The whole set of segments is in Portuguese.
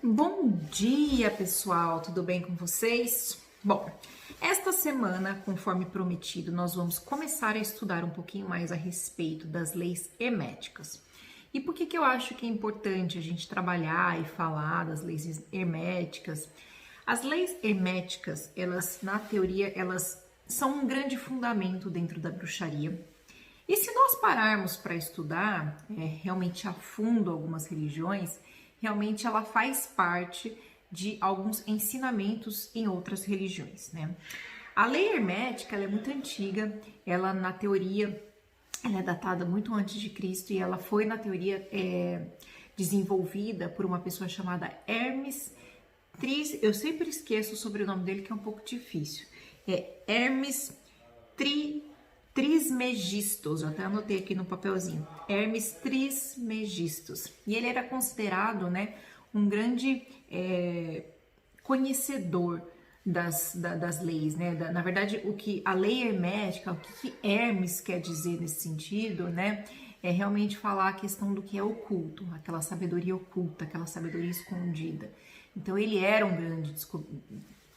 Bom dia, pessoal! Tudo bem com vocês? Bom, esta semana, conforme prometido, nós vamos começar a estudar um pouquinho mais a respeito das leis herméticas. E por que eu acho que é importante a gente trabalhar e falar das leis herméticas? As leis herméticas, elas, na teoria, elas são um grande fundamento dentro da bruxaria. E se nós pararmos para estudar realmente a fundo algumas religiões, realmente ela faz parte de alguns ensinamentos em outras religiões, né? A lei hermética, ela é muito antiga, ela na teoria, ela é datada muito antes de Cristo e ela foi na teoria desenvolvida por uma pessoa chamada Hermes eu sempre esqueço o sobrenome dele que é um pouco difícil, Hermes Trismegistos, eu até anotei aqui no papelzinho, Hermes Trismegistos, e ele era considerado, né, um grande conhecedor das leis, né, na verdade o que a lei hermética, o que Hermes quer dizer nesse sentido, né, é realmente falar a questão do que é oculto, aquela sabedoria oculta, aquela sabedoria escondida. Então ele era um grande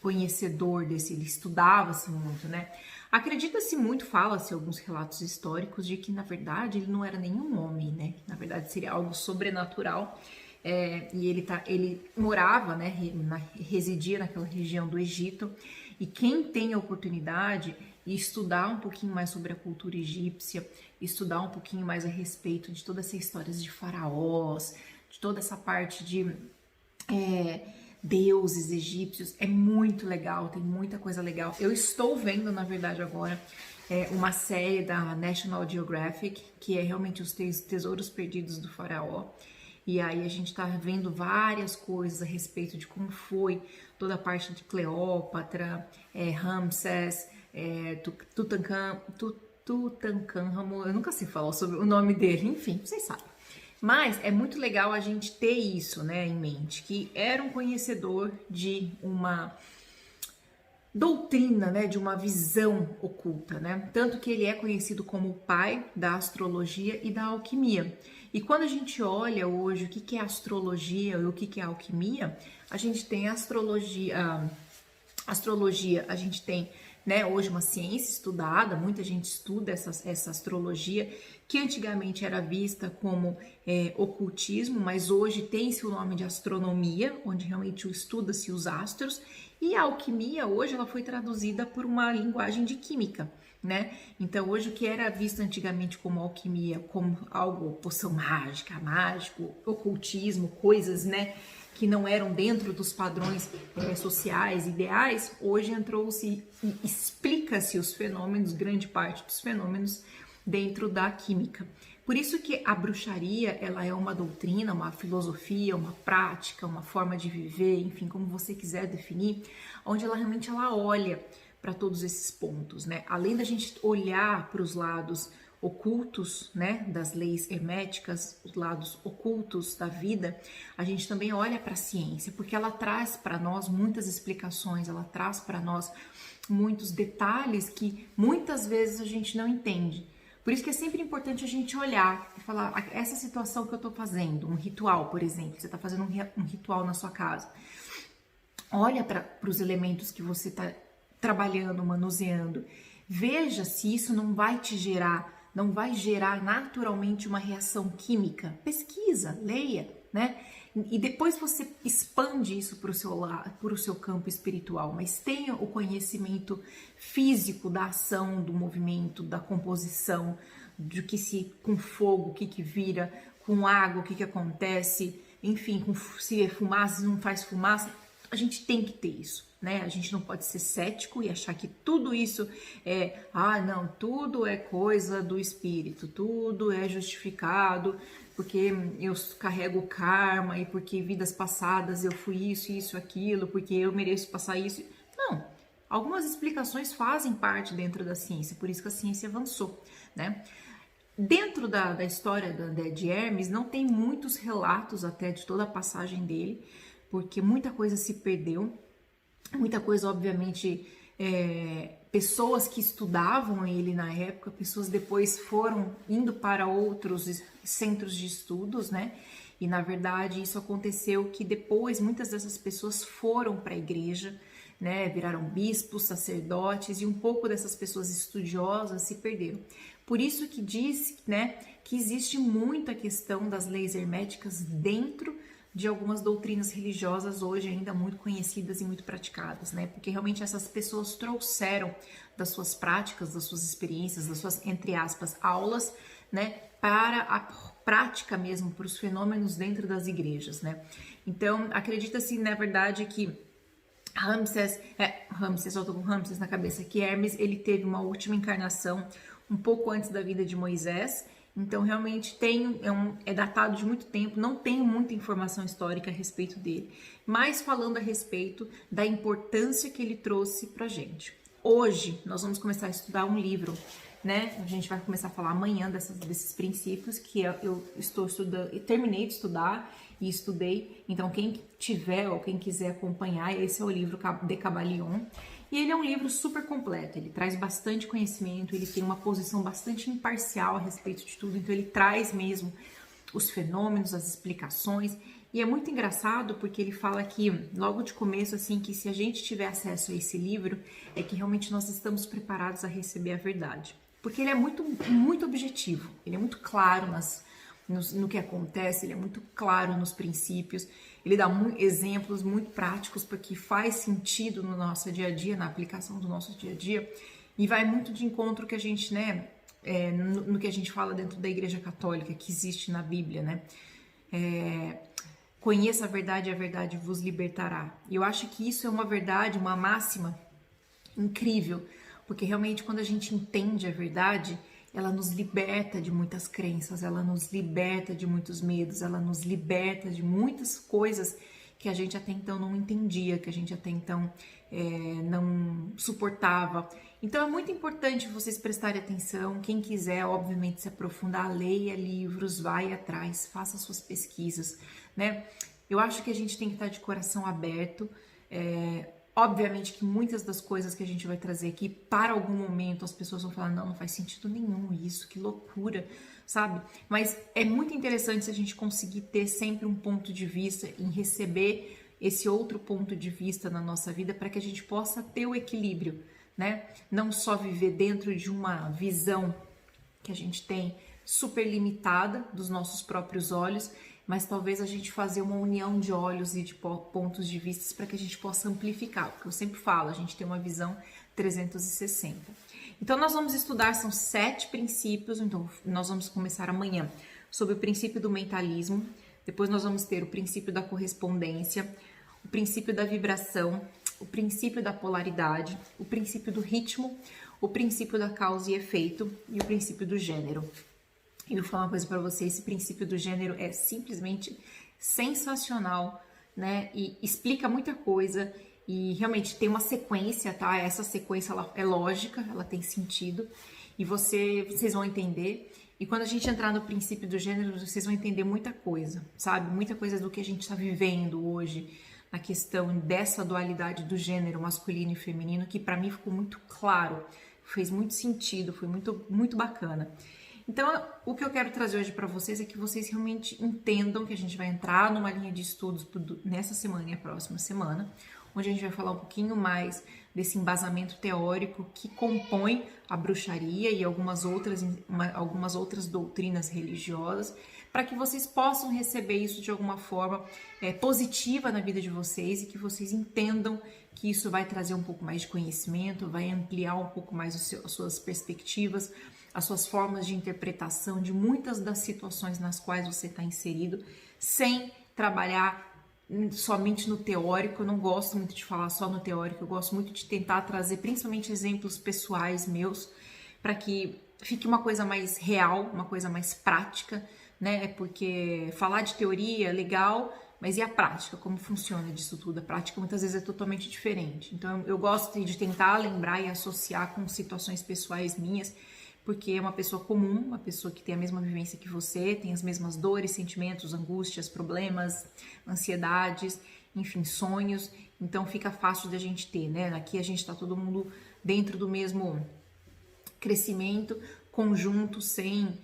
conhecedor desse, ele estudava-se muito, né? Acredita-se muito, fala-se alguns relatos históricos de que, na verdade, ele não era nenhum homem, né? Na verdade, seria algo sobrenatural. E ele morava, né? Residia naquela região do Egito. E quem tem a oportunidade de estudar um pouquinho mais sobre a cultura egípcia, estudar um pouquinho mais a respeito de todas essas histórias de faraós, de toda essa parte de deuses egípcios, é muito legal, tem muita coisa legal. Eu estou vendo, na verdade, agora uma série da National Geographic, que é realmente os tesouros perdidos do faraó. E aí a gente tá vendo várias coisas a respeito de como foi toda a parte de Cleópatra, Ramsés, Tutankhamon, eu nunca sei falar sobre o nome dele, enfim, vocês sabem. Mas é muito legal a gente ter isso, né, em mente, que era um conhecedor de uma doutrina, né, de uma visão oculta, né? Tanto que ele é conhecido como o pai da astrologia e da alquimia. E quando a gente olha hoje o que é astrologia e o que é alquimia, a gente tem astrologia, a gente tem, né, hoje uma ciência estudada, muita gente estuda essa astrologia, que antigamente era vista como ocultismo, mas hoje tem-se o nome de astronomia, onde realmente estuda-se os astros, e a alquimia hoje ela foi traduzida por uma linguagem de química, né? Então hoje o que era visto antigamente como alquimia, como algo, poção mágica, mágico, ocultismo, coisas, né, que não eram dentro dos padrões sociais, ideais, hoje entrou-se e explica-se os fenômenos, grande parte dos fenômenos dentro da química. Por isso que a bruxaria, ela é uma doutrina, uma filosofia, uma prática, uma forma de viver, enfim, como você quiser definir, onde ela realmente olha para todos esses pontos, né? Além da gente olhar para os lados ocultos, né, das leis herméticas, os lados ocultos da vida, a gente também olha para a ciência, porque ela traz para nós muitas explicações, ela traz para nós muitos detalhes que muitas vezes a gente não entende. Por isso que é sempre importante a gente olhar e falar, essa situação que eu estou fazendo, um ritual, por exemplo, você está fazendo um ritual na sua casa, olha para os elementos que você está trabalhando, manuseando, veja se isso não vai gerar naturalmente uma reação química. Pesquisa, leia, né? E depois você expande isso para o seu campo espiritual, mas tenha o conhecimento físico da ação, do movimento, da composição, de que se com fogo, o que vira, com água, o que acontece, enfim, se é fumaça, se não faz fumaça, a gente tem que ter isso, né? A gente não pode ser cético e achar que tudo isso não, tudo é coisa do espírito, tudo é justificado, porque eu carrego karma e porque vidas passadas eu fui isso, aquilo, porque eu mereço passar isso. Não, algumas explicações fazem parte dentro da ciência, por isso que a ciência avançou, né? Dentro da história de Hermes, não tem muitos relatos até de toda a passagem dele, porque muita coisa se perdeu, muita coisa, obviamente, pessoas que estudavam ele na época, pessoas depois foram indo para outros centros de estudos, né? E na verdade isso aconteceu que depois muitas dessas pessoas foram para a igreja, né? Viraram bispos, sacerdotes, e um pouco dessas pessoas estudiosas se perderam. Por isso que diz, né, que existe muita questão das leis herméticas dentro de algumas doutrinas religiosas hoje ainda muito conhecidas e muito praticadas, né? Porque realmente essas pessoas trouxeram das suas práticas, das suas experiências, das suas, entre aspas, aulas, né, para a prática mesmo, para os fenômenos dentro das igrejas, né? Então, acredita-se, na verdade, que Ramsés, eu tô com Ramsés na cabeça, que Hermes, ele teve uma última encarnação um pouco antes da vida de Moisés. Então, realmente é datado de muito tempo, não tenho muita informação histórica a respeito dele, mas falando a respeito da importância que ele trouxe pra gente. Hoje, nós vamos começar a estudar um livro, né? A gente vai começar a falar amanhã desses princípios que eu estou estudando, terminei de estudar e estudei. Então, quem tiver ou quem quiser acompanhar, esse é o livro De Kybalion. E ele é um livro super completo, ele traz bastante conhecimento, ele tem uma posição bastante imparcial a respeito de tudo, então ele traz mesmo os fenômenos, as explicações, e é muito engraçado porque ele fala aqui, logo de começo, assim, que se a gente tiver acesso a esse livro, é que realmente nós estamos preparados a receber a verdade. Porque ele é muito, muito objetivo, ele é muito claro no que acontece, ele é muito claro nos princípios, ele dá exemplos muito práticos porque faz sentido no nosso dia a dia, na aplicação do nosso dia a dia, e vai muito de encontro que a gente, né, no que a gente fala dentro da Igreja Católica, que existe na Bíblia, né, conheça a verdade vos libertará. E eu acho que isso é uma verdade, uma máxima incrível, porque realmente quando a gente entende a verdade, ela nos liberta de muitas crenças, ela nos liberta de muitos medos, ela nos liberta de muitas coisas que a gente até então não entendia, que a gente até então não suportava. Então é muito importante vocês prestarem atenção. Quem quiser, obviamente, se aprofundar, leia livros, vai atrás, faça suas pesquisas, né? Eu acho que a gente tem que estar de coração aberto. Obviamente que muitas das coisas que a gente vai trazer aqui, para algum momento as pessoas vão falar, não faz sentido nenhum isso, que loucura, sabe? Mas é muito interessante se a gente conseguir ter sempre um ponto de vista, em receber esse outro ponto de vista na nossa vida, para que a gente possa ter o equilíbrio, né? Não só viver dentro de uma visão que a gente tem super limitada dos nossos próprios olhos, mas talvez a gente fazer uma união de olhos e de pontos de vista para que a gente possa amplificar, porque eu sempre falo, a gente tem uma visão 360. Então nós vamos estudar, são 7 princípios, então nós vamos começar amanhã sobre o princípio do mentalismo, depois nós vamos ter o princípio da correspondência, o princípio da vibração, o princípio da polaridade, o princípio do ritmo, o princípio da causa e efeito e o princípio do gênero. E eu vou falar uma coisa para você, esse princípio do gênero é simplesmente sensacional, né? E explica muita coisa e realmente tem uma sequência, tá? Essa sequência ela é lógica, ela tem sentido e vocês vão entender. E quando a gente entrar no princípio do gênero, vocês vão entender muita coisa, sabe? Muita coisa do que a gente está vivendo hoje na questão dessa dualidade do gênero masculino e feminino, que para mim ficou muito claro, fez muito sentido, foi muito, muito bacana. Então, o que eu quero trazer hoje para vocês é que vocês realmente entendam que a gente vai entrar numa linha de estudos nessa semana e a próxima semana, onde a gente vai falar um pouquinho mais desse embasamento teórico que compõe a bruxaria e algumas outras doutrinas religiosas, para que vocês possam receber isso de alguma forma positiva na vida de vocês e que vocês entendam que isso vai trazer um pouco mais de conhecimento, vai ampliar um pouco mais as suas perspectivas, as suas formas de interpretação de muitas das situações nas quais você está inserido, sem trabalhar somente no teórico. Eu não gosto muito de falar só no teórico, eu gosto muito de tentar trazer principalmente exemplos pessoais meus, para que fique uma coisa mais real, uma coisa mais prática, né? Porque falar de teoria é legal, mas e a prática? Como funciona disso tudo? A prática muitas vezes é totalmente diferente. Então eu gosto de tentar lembrar e associar com situações pessoais minhas, porque é uma pessoa comum, uma pessoa que tem a mesma vivência que você, tem as mesmas dores, sentimentos, angústias, problemas, ansiedades, enfim, sonhos. então fica fácil da gente ter, né? Aqui a gente tá todo mundo dentro do mesmo crescimento, conjunto, sem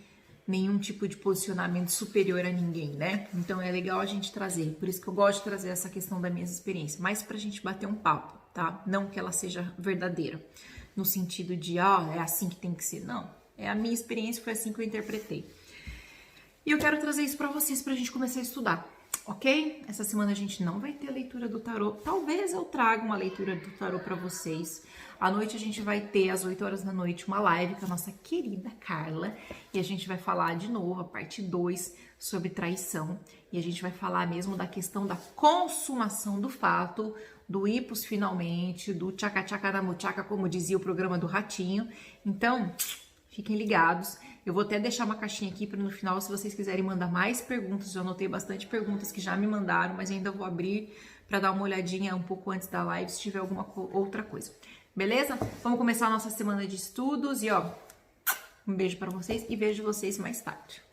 nenhum tipo de posicionamento superior a ninguém, né? Então é legal a gente trazer, por isso que eu gosto de trazer essa questão das minhas experiências, mas pra gente bater um papo, tá? Não que ela seja verdadeira, no sentido de, é assim que tem que ser, não. É a minha experiência, foi assim que eu interpretei. E eu quero trazer isso pra vocês, pra gente começar a estudar, ok? Essa semana a gente não vai ter a leitura do tarô, talvez eu traga uma leitura do tarô pra vocês. À noite a gente vai ter, às 8 horas da noite, uma live com a nossa querida Carla. E a gente vai falar de novo, a parte 2, sobre traição. E a gente vai falar mesmo da questão da consumação do fato, do ipus finalmente, do tchaca-tchaca na muchaca, como dizia o programa do Ratinho. Então, fiquem ligados. Eu vou até deixar uma caixinha aqui para no final, se vocês quiserem mandar mais perguntas. Eu anotei bastante perguntas que já me mandaram, mas ainda vou abrir para dar uma olhadinha um pouco antes da live, se tiver alguma outra coisa. Beleza? Vamos começar a nossa semana de estudos e um beijo para vocês e vejo vocês mais tarde.